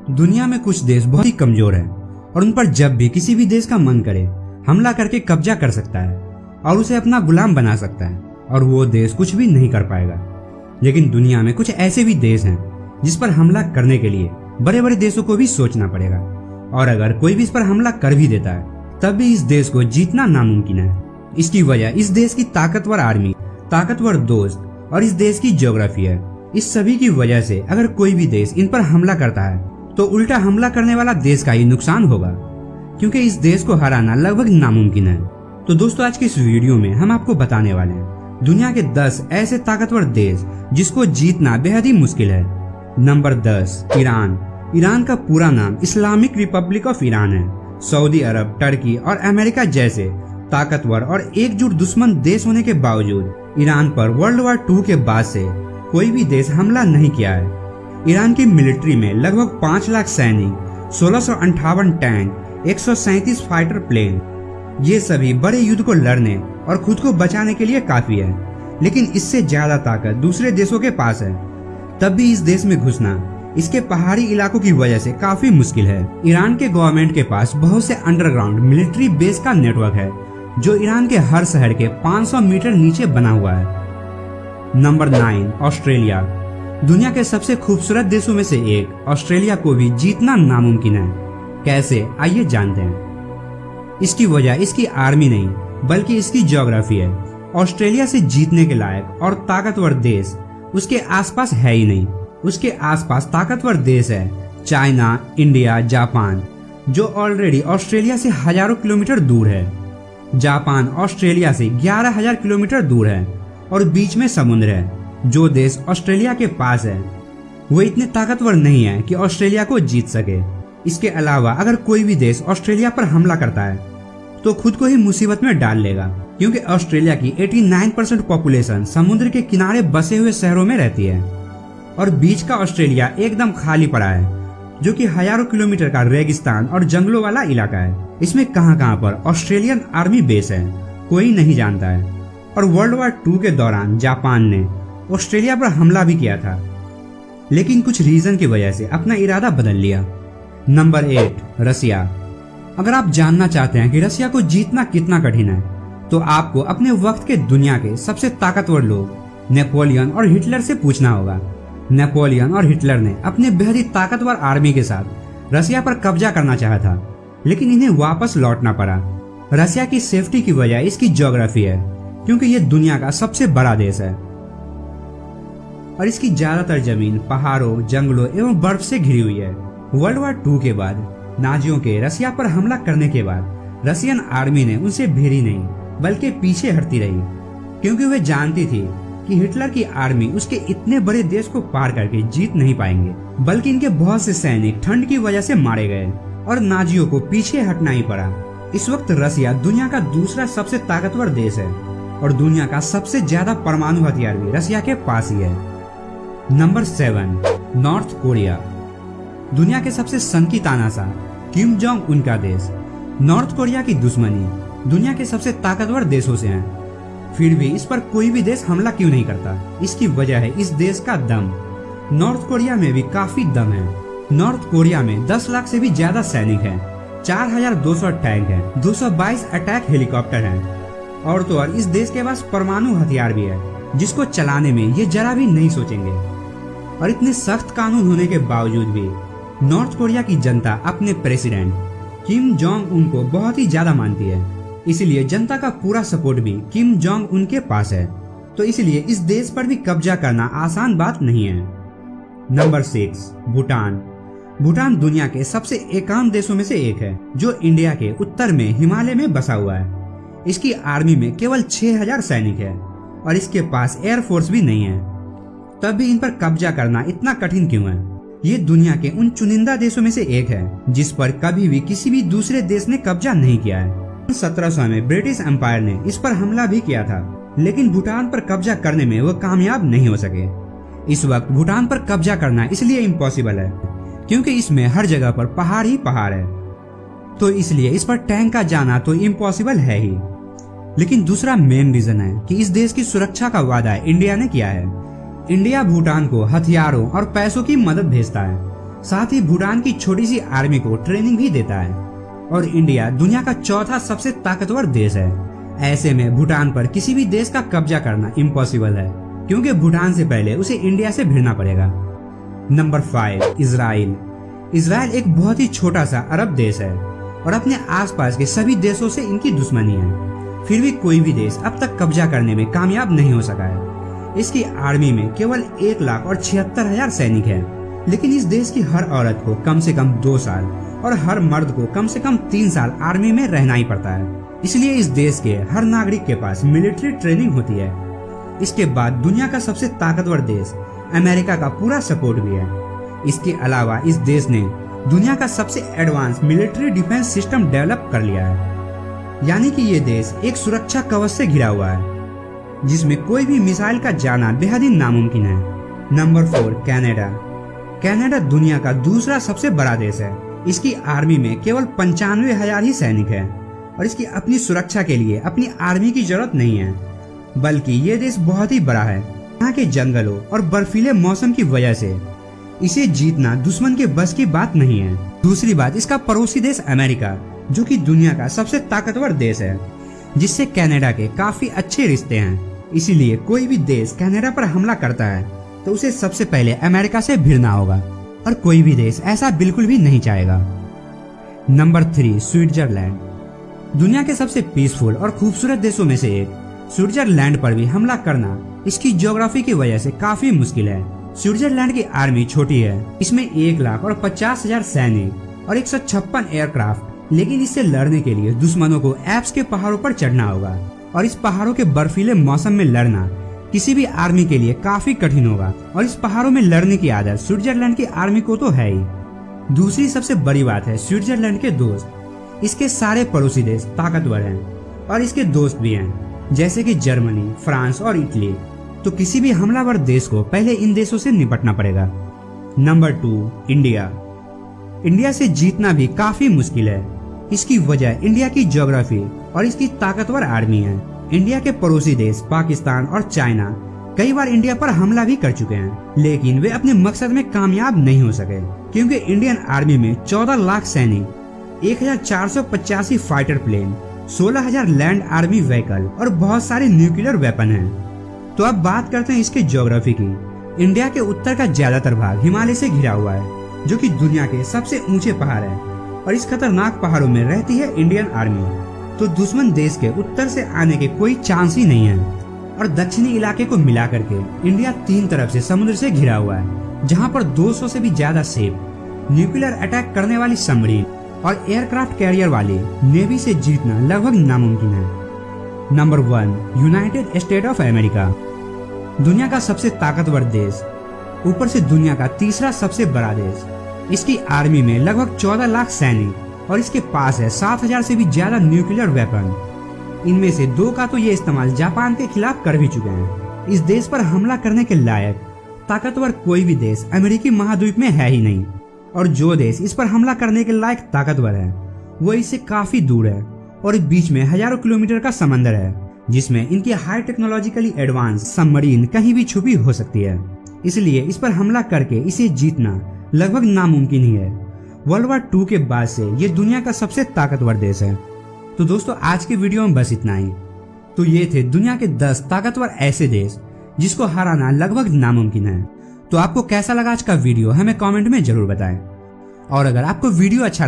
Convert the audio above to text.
दुनिया में कुछ देश बहुत ही कमजोर हैं और उन पर जब भी किसी भी देश का मन करे हमला करके कब्जा कर सकता है और उसे अपना गुलाम बना सकता है और वो देश कुछ भी नहीं कर पाएगा। लेकिन दुनिया में कुछ ऐसे भी देश हैं जिस पर हमला करने के लिए बड़े बड़े देशों को भी सोचना पड़ेगा, और अगर कोई भी इस पर हमला कर भी देता है तब भी इस देश को जीतना नामुमकिन है। इसकी वजह इस देश की ताकतवर आर्मी, ताकतवर दोस्त और इस देश की ज्योग्राफी है। इस सभी की वजह से अगर कोई भी देश इन पर हमला करता है तो उल्टा हमला करने वाला देश का ही नुकसान होगा, क्योंकि इस देश को हराना लगभग नामुमकिन है। तो दोस्तों, आज की इस वीडियो में हम आपको बताने वाले हैं दुनिया के 10 ऐसे ताकतवर देश जिसको जीतना बेहद ही मुश्किल है। Number 10, Iran. ईरान का पूरा नाम इस्लामिक रिपब्लिक ऑफ ईरान है। सऊदी अरब, टर्की और अमेरिका जैसे ताकतवर और एकजुट दुश्मन देश होने के बावजूद ईरान पर वर्ल्ड वार 2 के बाद से कोई भी देश हमला नहीं किया है। ईरान की मिलिट्री में लगभग 5 लाख सैनिक, 1658 टैंक, 137 फाइटर प्लेन, ये सभी बड़े युद्ध को लड़ने और खुद को बचाने के लिए काफी है। लेकिन इससे ज्यादा ताकत दूसरे देशों के पास है, तब भी इस देश में घुसना इसके पहाड़ी इलाकों की वजह से काफी मुश्किल है। ईरान के गवर्नमेंट के पास बहुत से अंडरग्राउंड मिलिट्री बेस का नेटवर्क है जो ईरान के हर शहर के 500 मीटर नीचे बना हुआ है। Number 9, Australia. दुनिया के सबसे खूबसूरत देशों में से एक ऑस्ट्रेलिया को भी जीतना नामुमकिन है। कैसे, आइए जानते हैं। इसकी वजह इसकी आर्मी नहीं बल्कि इसकी ज्योग्राफी है। ऑस्ट्रेलिया से जीतने के लायक और ताकतवर देश उसके आसपास है ही नहीं। उसके आसपास ताकतवर देश है चाइना, इंडिया, जापान, जो ऑलरेडी ऑस्ट्रेलिया से हजारों किलोमीटर दूर है। जापान ऑस्ट्रेलिया से 11,000 किलोमीटर दूर है और बीच में समुद्र है। जो देश ऑस्ट्रेलिया के पास है वो इतने ताकतवर नहीं है कि ऑस्ट्रेलिया को जीत सके। इसके अलावा अगर कोई भी देश ऑस्ट्रेलिया पर हमला करता है तो खुद को ही मुसीबत में डाल लेगा, क्योंकि ऑस्ट्रेलिया की 89% पॉपुलेशन समुद्र के किनारे बसे हुए शहरों में रहती है और बीच का ऑस्ट्रेलिया एकदम खाली पड़ा है, जो कि हजारों किलोमीटर का रेगिस्तान और जंगलों वाला इलाका है। इसमें कहां पर ऑस्ट्रेलियन आर्मी बेस है कोई नहीं जानता है। और वर्ल्ड वार 2 के दौरान जापान ने ऑस्ट्रेलिया पर हमला भी किया था, लेकिन कुछ रीजन की वजह से अपना इरादा बदल लिया। नंबर 8, रसिया। अगर आप जानना चाहते हैं कि रसिया को जीतना कितना कठिन है तो आपको अपने वक्त के दुनिया के सबसे ताकतवर लोग नेपोलियन और हिटलर से पूछना होगा। नेपोलियन और हिटलर ने अपने बेहद ही ताकतवर आर्मी के साथ रसिया पर कब्जा करना चाहा था, लेकिन इन्हें वापस लौटना पड़ा। रसिया की सेफ्टी की वजह इसकी ज्योग्राफी है, क्योंकि यह दुनिया का सबसे बड़ा देश है और इसकी ज्यादातर जमीन पहाड़ों, जंगलों एवं बर्फ से घिरी हुई है। वर्ल्ड वार 2 के बाद नाजियों के रसिया पर हमला करने के बाद रसियन आर्मी ने उनसे भिड़ी नहीं बल्कि पीछे हटती रही, क्योंकि वे जानती थी कि हिटलर की आर्मी उसके इतने बड़े देश को पार करके जीत नहीं पाएंगे, बल्कि इनके बहुत से सैनिक ठंड की वजह से मारे गए और नाजियों को पीछे हटना ही पड़ा। इस वक्त रसिया दुनिया का दूसरा सबसे ताकतवर देश है और दुनिया का सबसे ज्यादा परमाणु हथियार भी रसिया के पास ही है। Number 7, north Korea. दुनिया के सबसे सनकी तानाशाह किम जोंग उन का देश। नॉर्थ कोरिया की दुश्मनी दुनिया के सबसे ताकतवर देशों से है, फिर भी इस पर कोई भी देश हमला क्यों नहीं करता? इसकी वजह है इस देश का दम। नॉर्थ कोरिया में भी काफी दम है। नॉर्थ कोरिया में 10 लाख से भी ज्यादा सैनिक हैं, 4200 टैंक हैं, 222 अटैक हेलीकॉप्टर हैं और तो और इस देश के पास परमाणु हथियार भी है जिसको चलाने में ये जरा भी नहीं सोचेंगे। और इतने सख्त कानून होने के बावजूद भी नॉर्थ कोरिया की जनता अपने प्रेसिडेंट किम जोंग उन को बहुत ही ज्यादा मानती है, इसलिए जनता का पूरा सपोर्ट भी किम जोंग उन के पास है। तो इसलिए इस देश पर भी कब्जा करना आसान बात नहीं है। नंबर 6, भूटान। भूटान दुनिया के सबसे एकांत देशों में से एक है, जो इंडिया के उत्तर में हिमालय में बसा हुआ है। इसकी आर्मी में केवल 6000 सैनिक है और इसके पास एयरफोर्स भी नहीं है, तब भी इन पर कब्जा करना इतना कठिन क्यों है? ये दुनिया के उन चुनिंदा देशों में से एक है जिस पर कभी भी किसी भी दूसरे देश ने कब्जा नहीं किया है। 1700 में ब्रिटिश एम्पायर ने इस पर हमला भी किया था, लेकिन भूटान पर कब्जा करने में वो कामयाब नहीं हो सके। इस वक्त भूटान पर कब्जा करना इसलिए इम्पॉसिबल है क्योंकि इसमें हर जगह पर पहाड़ ही पहाड़ है, तो इसलिए इस पर टैंक का जाना तो इम्पॉसिबल है ही। लेकिन दूसरा मेन रीजन है कि इस देश की सुरक्षा का वादा इंडिया ने किया है। इंडिया भूटान को हथियारों और पैसों की मदद भेजता है। साथ ही भूटान की छोटी सी आर्मी को ट्रेनिंग भी देता है। और इंडिया दुनिया का चौथा सबसे ताकतवर देश है। ऐसे में भूटान पर किसी भी देश का कब्जा करना इम्पॉसिबल है, क्योंकि भूटान से पहले उसे इंडिया से भिड़ना पड़ेगा। Number 5, Israel. इजराइल एक बहुत ही छोटा सा अरब देश है और अपने आसपास के सभी देशों से इनकी दुश्मनी है। फिर भी कोई भी देश अब तक कब्जा करने में कामयाब नहीं हो सका है। इसकी आर्मी में केवल 1,76,000 सैनिक हैं, लेकिन इस देश की हर औरत को कम से कम 2 साल और हर मर्द को कम से कम 3 साल आर्मी में रहना ही पड़ता है। इसलिए इस देश के हर नागरिक के पास मिलिट्री ट्रेनिंग होती है। इसके बाद दुनिया का सबसे ताकतवर देश अमेरिका का पूरा सपोर्ट भी है। इसके अलावा इस देश ने दुनिया का सबसे advance military defence system develop कर लिया है। यानी कि ये देश एक सुरक्षा कवच से घिरा हुआ है, जिसमें कोई भी मिसाइल का जाना बेहद ही नामुमकिन है। Number 4, Canada. कनाडा दुनिया का दूसरा सबसे बड़ा देश है। इसकी आर्मी में केवल 95,000 ही सैनिक है और इसकी अपनी सुरक्षा के लिए अपनी आर्मी की जरूरत नहीं है, बल्कि ये देश बहुत ही बड़ा है। यहाँ के जंगलों और बर्फीले मौसम की वजह से इसे जीतना दुश्मन के बस की बात नहीं है। दूसरी बात, इसका पड़ोसी देश अमेरिका, जो कि दुनिया का सबसे ताकतवर देश है, जिससे कनाडा के काफी अच्छे रिश्ते हैं। इसीलिए कोई भी देश कनाडा पर हमला करता है तो उसे सबसे पहले अमेरिका से भिड़ना होगा, और कोई भी देश ऐसा बिल्कुल भी नहीं चाहेगा। Number 3, Switzerland. दुनिया के सबसे पीसफुल और खूबसूरत देशों में से एक स्विट्जरलैंड पर भी हमला करना इसकी ज्योग्राफी की वजह से काफी मुश्किल है। स्विट्जरलैंड की आर्मी छोटी है। इसमें 1,50,000 सैनिक और 156 एयरक्राफ्ट, लेकिन इससे लड़ने के लिए दुश्मनों को एल्प्स के पहाड़ों पर चढ़ना होगा, और इस पहाड़ों के बर्फीले मौसम में लड़ना किसी भी आर्मी के लिए काफी कठिन होगा। और इस पहाड़ों में लड़ने की आदत स्विट्जरलैंड की आर्मी को तो है ही। दूसरी सबसे बड़ी बात है स्विट्जरलैंड के दोस्त। इसके सारे पड़ोसी देश ताकतवर हैं और इसके दोस्त भी हैं, जैसे कि जर्मनी, फ्रांस और इटली। तो किसी भी हमलावर देश को पहले इन देशों से निपटना पड़ेगा। Number 2, India. इंडिया से जीतना भी काफी मुश्किल है। इसकी वजह इंडिया की ज्योग्राफी और इसकी ताकतवर आर्मी है। इंडिया के पड़ोसी देश पाकिस्तान और चाइना कई बार इंडिया पर हमला भी कर चुके हैं, लेकिन वे अपने मकसद में कामयाब नहीं हो सके, क्योंकि इंडियन आर्मी में 14 लाख सैनिक, 1,485 fighter plane, 16,000 land army vehicle और बहुत सारे न्यूक्लियर वेपन हैं। तो अब बात करते हैं इसके ज्योग्राफी की। इंडिया के उत्तर का ज्यादातर भाग हिमालय से घिरा हुआ है, जो कि दुनिया के सबसे ऊंचे पहाड़ है, और इस खतरनाक पहाड़ों में रहती है इंडियन आर्मी। तो दुश्मन देश के उत्तर से आने के कोई चांस ही नहीं है। और दक्षिणी इलाके को मिला करके इंडिया 3 तरफ से समुद्र से घिरा हुआ है, जहां पर 200 से भी ज्यादा शिप, न्यूक्लियर अटैक करने वाली सबमरीन और एयरक्राफ्ट कैरियर वाली नेवी से जीतना लगभग नामुमकिन है। Number 1, United state of America. दुनिया का सबसे ताकतवर देश, ऊपर से दुनिया का तीसरा सबसे बड़ा देश। इसकी आर्मी में लगभग 14 लाख सैनिक और इसके पास है 7,000 से भी ज्यादा न्यूक्लियर वेपन। इनमें से 2 का तो ये इस्तेमाल जापान के खिलाफ कर भी चुके हैं। इस देश पर हमला करने के लायक ताकतवर कोई भी देश अमेरिकी महाद्वीप में है ही नहीं, और जो देश इस पर हमला करने के लायक ताकतवर है वो इससे काफी दूर है, और बीच में हजारों किलोमीटर का समंदर है, जिसमें इनकी हाई टेक्नोलॉजिकली एडवांस सबमरीन कहीं भी छुपी हो सकती है। इसलिए इस पर हमला करके इसे जीतना लगभग नामुमकिन ही है। वर्ल्ड वॉर 2 के बाद से ये दुनिया का सबसे ताकतवर देश है। तो दोस्तों, आज की वीडियो में बस इतना ही। तो ये थे दुनिया के 10 ताकतवर ऐसे देश जिसको हराना लगभग नामुमकिन है। तो आपको कैसा लगा आज का वीडियो हमें कमेंट में जरूर बताएं, और अगर आपको वीडियो अच्छा